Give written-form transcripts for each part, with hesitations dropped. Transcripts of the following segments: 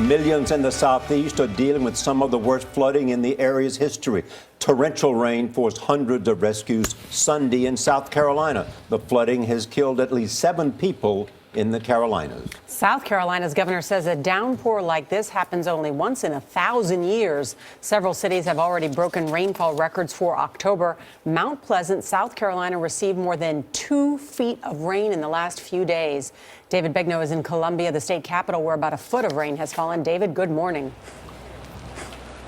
Millions in the southeast are dealing with some of the worst flooding in the area's history. Torrential rain forced hundreds of rescues Sunday in South Carolina. The flooding has killed at least 7 people in the Carolinas. South Carolina's governor says a downpour like this happens only once in 1,000 years. Several cities have already broken rainfall records for October. Mount Pleasant, South Carolina, received more than 2 feet of rain in the last few days. David Begnaud is in Columbia, the state capital, where about a foot of rain has fallen. David, good morning.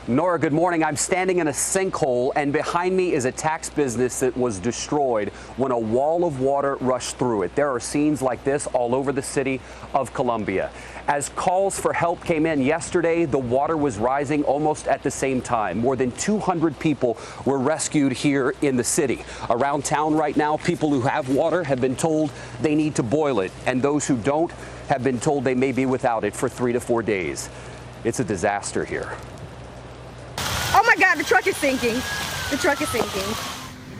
Nora, good morning. I'm standing in a sinkhole, and behind me is a tax business that was destroyed when a wall of water rushed through it. There are scenes like this all over the city of Columbia. As calls for help came in yesterday, the water was rising almost at the same time. More than 200 people were rescued here in the city. Around town right now, people who have water have been told they need to boil it, and those who don't have been told they may be without it for 3 to 4 days. It's a disaster here. Oh my God, the truck is sinking. The truck is sinking.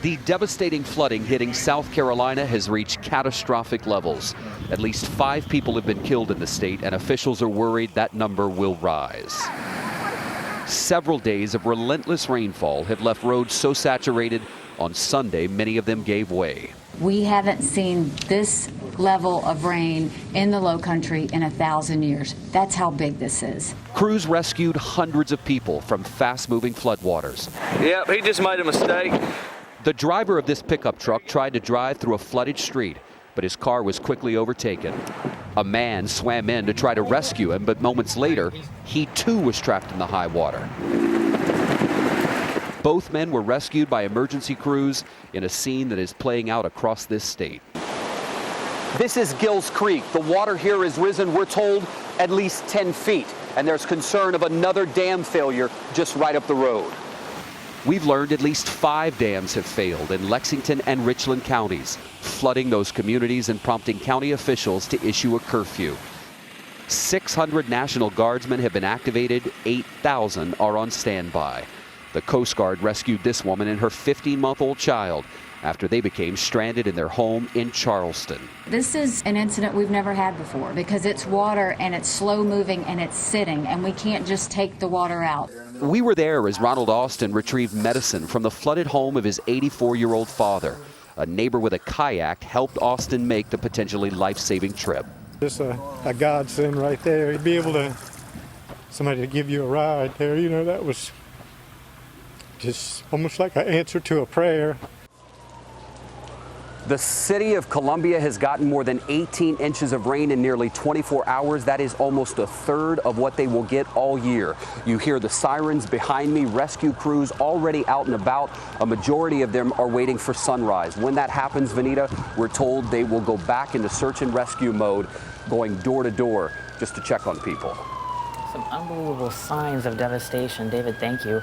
The devastating flooding hitting South Carolina has reached catastrophic levels. At least 5 people have been killed in the state, and officials are worried that number will rise. Several days of relentless rainfall have left roads so saturated on Sunday, many of them gave way. We haven't seen this level of rain in the low country in 1,000 years. That's how big this is. Crews rescued hundreds of people from fast-moving floodwaters. Yep, he just made a mistake. The driver of this pickup truck tried to drive through a flooded street, but his car was quickly overtaken. A man swam in to try to rescue him, but moments later, he too was trapped in the high water. Both men were rescued by emergency crews in a scene that is playing out across this state. This is Gills Creek. The water here has risen, we're told, at least 10 feet. And there's concern of another dam failure just right up the road. We've learned at least 5 dams have failed in Lexington and Richland counties, flooding those communities and prompting county officials to issue a curfew. 600 National Guardsmen have been activated, 8,000 are on standby. The Coast Guard rescued this woman and her 15-month-old child after they became stranded in their home in Charleston. This is an incident we've never had before because it's water and it's slow moving and it's sitting, and we can't just take the water out. We were there as Ronald Austin retrieved medicine from the flooded home of his 84-year-old father. A neighbor with a kayak helped Austin make the potentially life-saving trip. Just a godsend right there. You'd be able to, somebody to give you a ride there, you know, that was just almost like an answer to a prayer. The city of Columbia has gotten more than 18 inches of rain in nearly 24 hours. That is almost a third of what they will get all year. You hear the sirens behind me, rescue crews already out and about. A majority of them are waiting for sunrise. When that happens, Vanita, we're told they will go back into search and rescue mode, going door to door just to check on people. Some unbelievable signs of devastation. David, thank you.